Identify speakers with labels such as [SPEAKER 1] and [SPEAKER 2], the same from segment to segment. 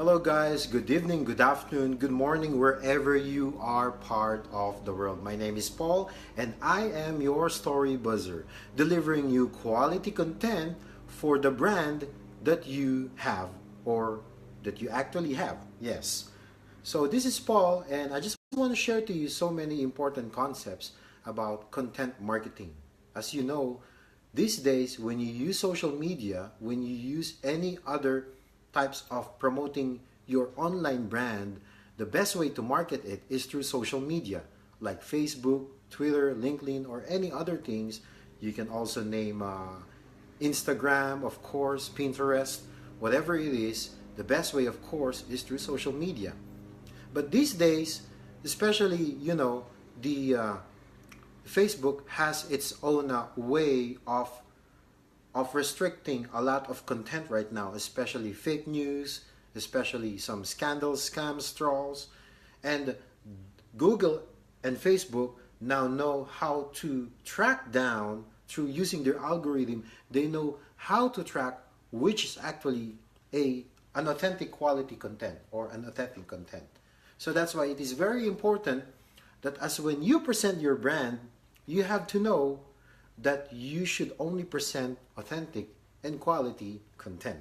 [SPEAKER 1] Hello guys, good evening, good afternoon, good morning, wherever you are part of the world. My name is Paul and I am your story buzzer, delivering you quality content for the brand that you have or that you actually have. Yes. So this is Paul and I just want to share to you so many important concepts about content marketing. As you know, these days when you use social media, when you use any other types of promoting your online brand, the best way to market it is through social media like Facebook, Twitter, LinkedIn, or any other things. You can also name Instagram, of course, Pinterest, whatever it is. The best way, of course, is through social media. But these days, especially, the Facebook has its own way of restricting a lot of content right now, especially fake news, especially some scandals, scams, trolls. And Google and Facebook now know how to track down through using their algorithm. They know how to track which is actually an authentic quality content or an authentic content. So that's why it is very important that as when you present your brand, you have to know that you should only present authentic and quality content.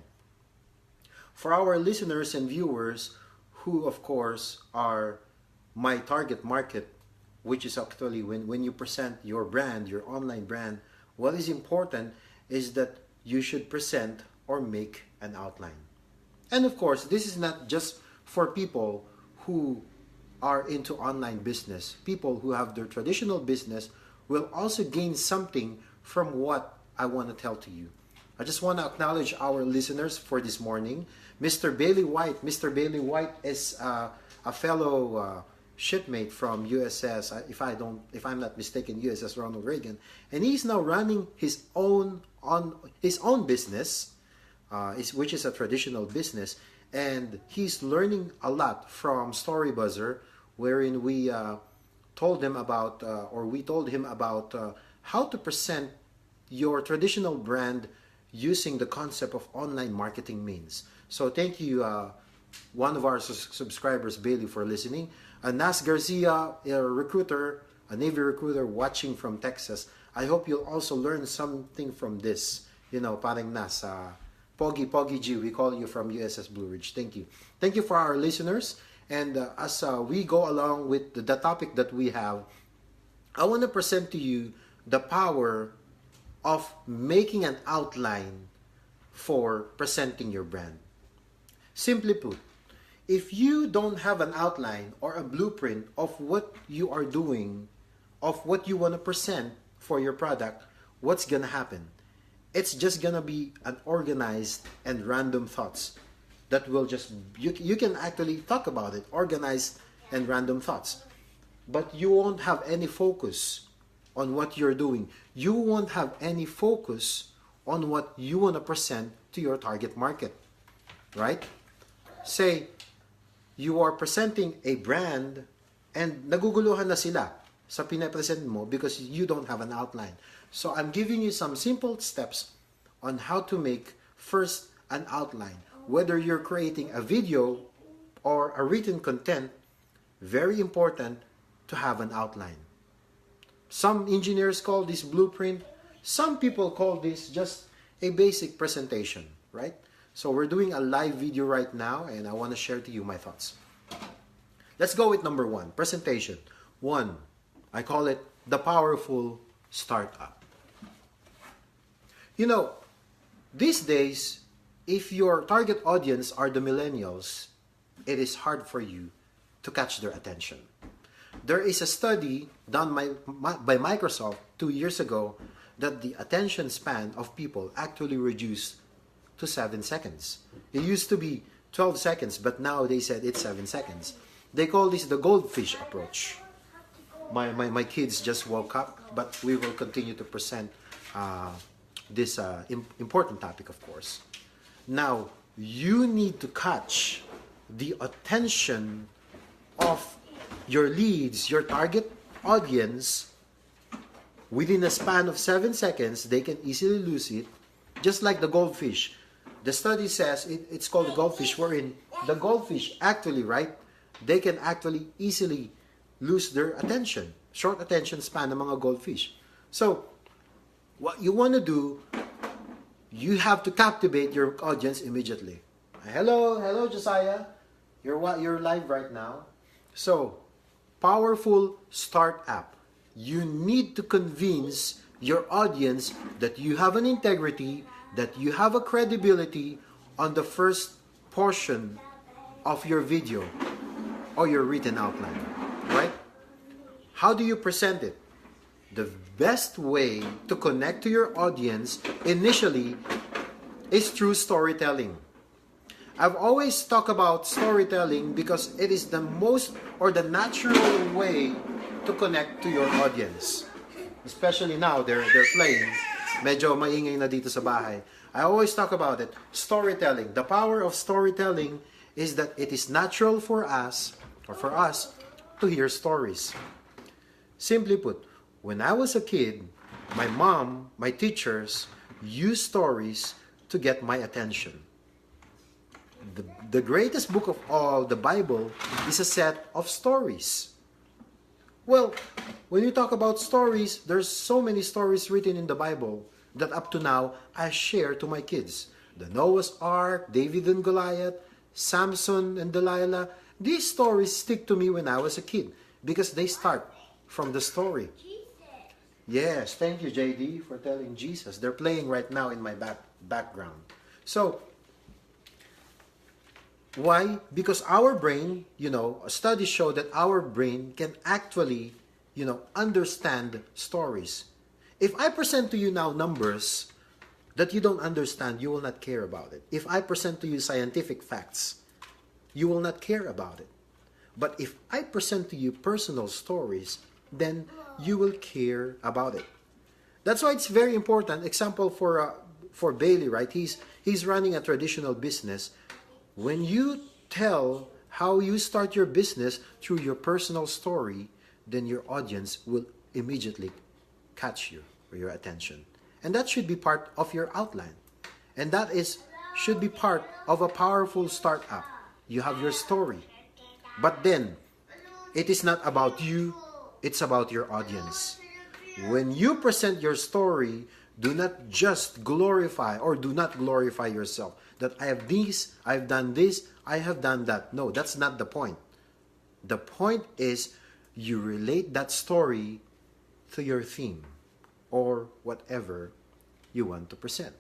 [SPEAKER 1] For our listeners and viewers who of course are my target market, which is actually when you present your brand, your online brand, what is important is that you should present or make an outline. And of course, this is not just for people who are into online business. People who have their traditional business will also gain something from what I want to tell to you. I just want to acknowledge our listeners for this morning. Mr. Bailey White. Mr. Bailey White is a fellow shipmate from USS, if I'm not mistaken, USS Ronald Reagan, and he's now running his own business, which is a traditional business, and he's learning a lot from Storybuzzer, wherein we told him about how to present your traditional brand using the concept of online marketing means. So thank you, one of our subscribers, Bailey, for listening. Nas Garcia, a Navy recruiter watching from Texas. I hope you'll also learn something from this. Parang Nas, Pogi G, we call you from USS Blue Ridge. Thank you. Thank you for our listeners. And as we go along with the topic that we have, I want to present to you the power of making an outline for presenting your brand. Simply put, if you don't have an outline or a blueprint of what you are doing, of what you want to present for your product, what's going to happen? It's just going to be an organized and random thoughts that will just, you can actually talk about it, organized and random thoughts. But you won't have any focus on what you're doing. You won't have any focus on what you want to present to your target market, right? Say, you are presenting a brand and naguguluhan na sila sa pinapresent mo because you don't have an outline. So I'm giving you some simple steps on how to make first an outline. Whether you're creating a video or a written content, very important to have an outline. Some engineers call this blueprint. Some people call this just a basic presentation, right? So we're doing a live video right now and I want to share to you my thoughts. Let's go with number one, presentation. One, I call it the powerful startup. These days, if your target audience are the millennials, it is hard for you to catch their attention. There is a study done by Microsoft 2 years ago that the attention span of people actually reduced to 7 seconds. It used to be 12 seconds, but now they said it's 7 seconds. They call this the goldfish approach. My kids just woke up, but we will continue to present this important topic, of course. Now, you need to catch the attention of your leads, your target audience, within a span of 7 seconds. They can easily lose it, just like the goldfish. The study says it's called the goldfish, wherein the goldfish actually, right? They can actually easily lose their attention. Short attention span ng mga goldfish. So, what you want to do, you have to captivate your audience immediately. Hello, Josiah. You're live right now. So, powerful start app. You need to convince your audience that you have an integrity, that you have a credibility on the first portion of your video or your written outline, right? How do you present it? The best way to connect to your audience initially is through storytelling. I've always talked about storytelling because it is the most or the natural way to connect to your audience. Especially now, they're playing. Medyo maingay na dito sa bahay. I always talk about it. Storytelling. The power of storytelling is that it is natural for us, or for us, to hear stories. Simply put, when I was a kid, my mom, my teachers, used stories to get my attention. The greatest book of all, the Bible, is a set of stories. Well, when you talk about stories, there's so many stories written in the Bible that up to now I share to my kids. The Noah's Ark, David and Goliath, Samson and Delilah. These stories stick to me when I was a kid because they start from the story. Yes, thank you, JD, for telling Jesus. They're playing right now in my background. So, why? Because our brain, studies show that our brain can actually, understand stories. If I present to you now numbers that you don't understand, you will not care about it. If I present to you scientific facts, you will not care about it. But if I present to you personal stories, then you will care about it. That's why it's very important. Example for Bailey, right? He's running a traditional business. When you tell how you start your business through your personal story, then your audience will immediately catch you or your attention. And that should be part of your outline. And that should be part of a powerful startup. You have your story. But then, it is not about you, it's about your audience. When you present your story, do not just glorify or do not glorify yourself. That I have this, I've done this, I have done that. No, that's not the point. The point is you relate that story to your theme or whatever you want to present.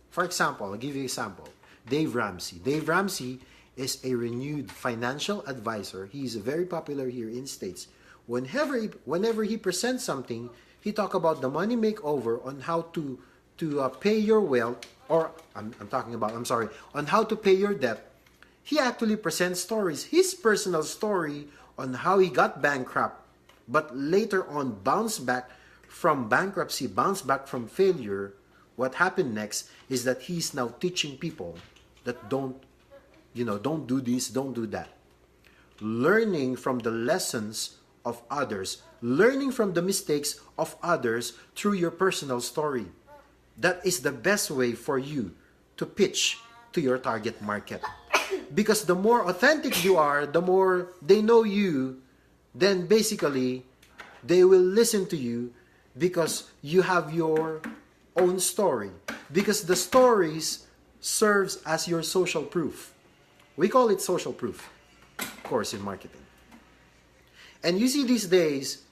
[SPEAKER 1] For example, I'll give you an example. Dave Ramsey. Dave Ramsey is a renewed financial advisor. He's very popular here in States. Whenever he presents something, he talk about the money makeover on how to pay your wealth, or on how to pay your debt. He actually presents stories, his personal story on how he got bankrupt, but later on bounced back from bankruptcy, bounced back from failure. What happened next is that he's now teaching people that don't do this, don't do that. Learning from the lessons of others, learning from the mistakes of others through your personal story. That is the best way for you to pitch to your target market. Because the more authentic you are, the more they know you, then basically they will listen to you because you have your own story. Because the stories serves as your social proof. We call it social proof, of course, in marketing. And you see these days,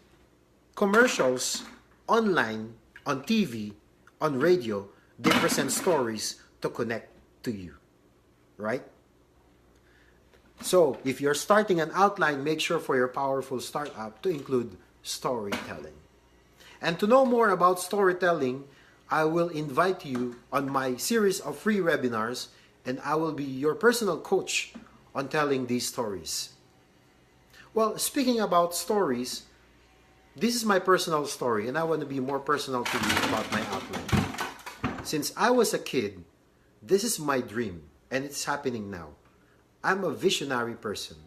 [SPEAKER 1] commercials online, on TV, on radio, they present stories to connect to you, right? So, if you're starting an outline, make sure for your powerful startup to include storytelling. And to know more about storytelling, I will invite you on my series of free webinars, and I will be your personal coach on telling these stories. Well, speaking about stories, this is my personal story, and I want to be more personal to you about my outline. Since I was a kid, this is my dream, and it's happening now. I'm a visionary person,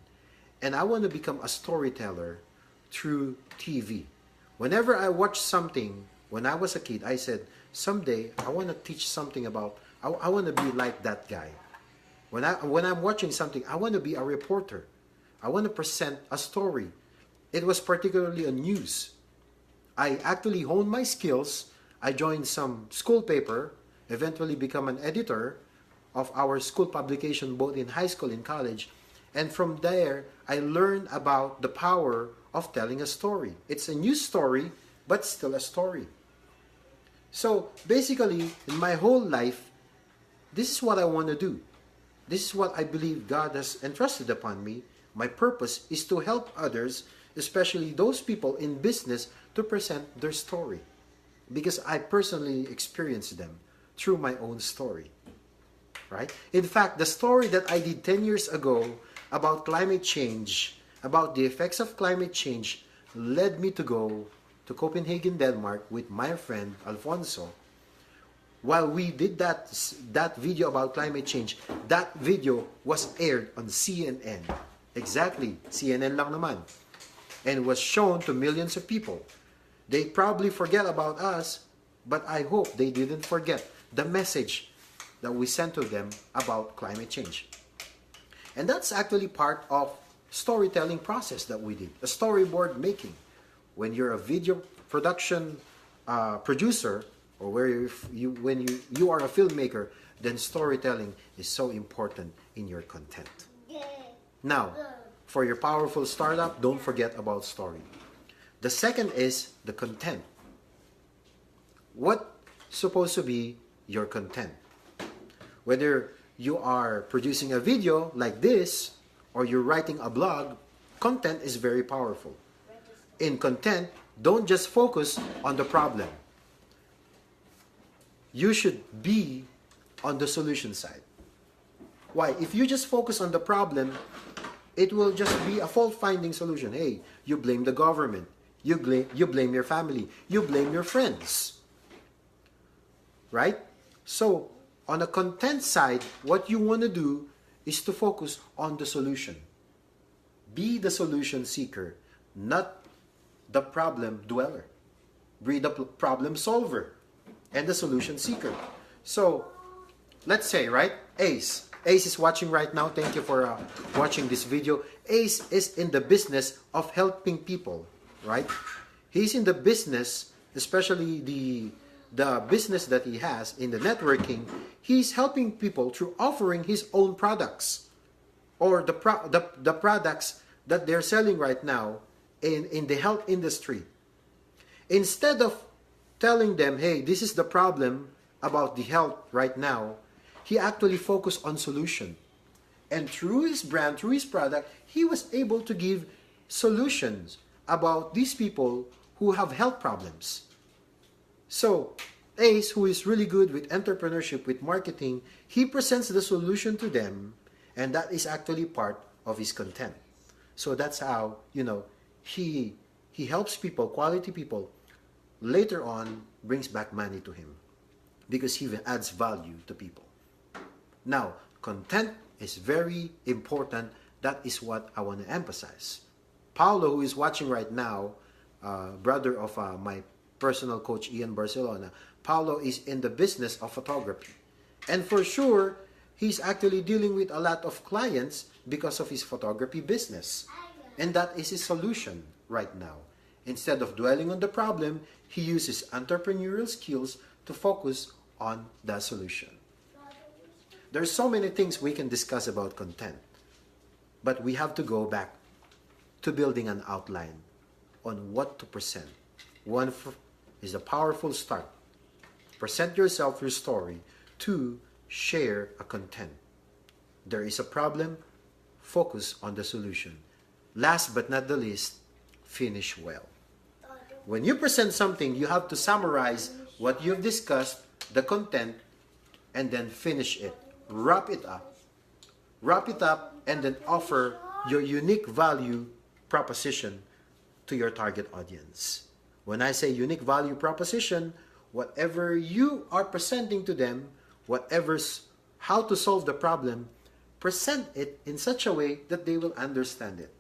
[SPEAKER 1] and I want to become a storyteller through TV. Whenever I watch something, when I was a kid, I said, someday I want to teach something about, I want to be like that guy. When I'm watching something, I want to be a reporter. I want to present a story. It was particularly on news. I actually honed my skills. I joined some school paper, eventually become an editor of our school publication both in high school and college. And from there, I learned about the power of telling a story. It's a news story, but still a story. So basically, in my whole life, this is what I want to do. This is what I believe God has entrusted upon me. My purpose is to help others, especially those people in business, to present their story. Because I personally experienced them through my own story. Right? In fact, the story that I did 10 years ago about climate change, about the effects of climate change, led me to go to Copenhagen, Denmark with my friend Alfonso. While we did that video about climate change, that video was aired on CNN. Exactly, CNN lang naman. And was shown to millions of people. They probably forget about us, but I hope they didn't forget the message that we sent to them about climate change. And that's actually part of storytelling process that we did, a storyboard making. When you're a video production producer, or when you are a filmmaker, then storytelling is so important in your content. Now, for your powerful startup, don't forget about story. The second is the content. What's supposed to be your content? Whether you are producing a video like this or you're writing a blog, content is very powerful. In content, don't just focus on the problem. You should be on the solution side. Why? If you just focus on the problem, it will just be a fault-finding solution. Hey, you blame the government. You blame your family. You blame your friends. Right? So, on the content side, what you want to do is to focus on the solution. Be the solution seeker, not the problem dweller. Be the problem solver and the solution seeker. So, let's say, right, Ace. Ace is watching right now. Thank you for watching this video. Ace is in the business of helping people, right? He's in the business, especially the business that he has in the networking. He's helping people through offering his own products or the products that they're selling right now in the health industry. Instead of telling them, hey, this is the problem about the health right now, he actually focused on solution. And through his brand, through his product, he was able to give solutions about these people who have health problems. So, Ace, who is really good with entrepreneurship, with marketing, he presents the solution to them, and that is actually part of his content. So that's how, he helps people, quality people, later on brings back money to him because he adds value to people. Now, content is very important. That is what I want to emphasize. Paulo, who is watching right now, brother of my personal coach Ian Barcelona, Paulo is in the business of photography. And for sure, he's actually dealing with a lot of clients because of his photography business. And that is his solution right now. Instead of dwelling on the problem, he uses entrepreneurial skills to focus on the solution. There's so many things we can discuss about content, but we have to go back to building an outline on what to present. One is a powerful start. Present yourself through story. 2, share a content. There is a problem, focus on the solution. Last but not the least, finish well. When you present something, you have to summarize what you've discussed, the content, and then finish it. Wrap it up. Wrap it up and then offer your unique value proposition to your target audience. When I say unique value proposition, whatever you are presenting to them, how to solve the problem, present it in such a way that they will understand it.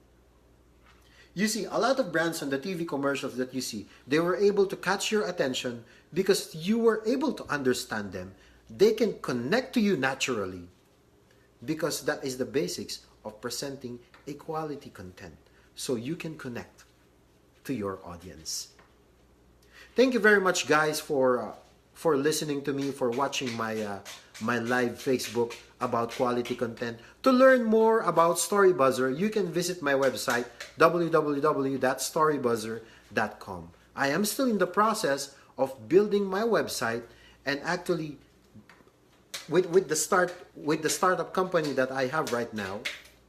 [SPEAKER 1] You see, a lot of brands on the TV commercials that you see, they were able to catch your attention because you were able to understand them. They can connect to you naturally. because that is the basics of presenting a quality content so you can connect to your audience. Thank you very much, guys, for listening to me, for watching my my live Facebook about quality content. To learn more about Storybuzzer, you can visit my website www.storybuzzer.com. I am still in the process of building my website, and actually with the startup company that I have right now,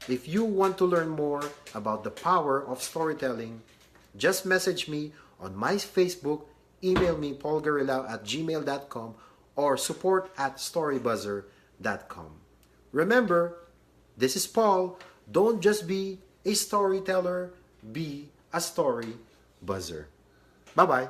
[SPEAKER 1] if you want to learn more about the power of storytelling, just message me on my Facebook, email me paulgarilao@gmail.com, or support@storybuzzer.com. Remember, this is Paul. Don't just be a storyteller, be a story buzzer. Bye-bye.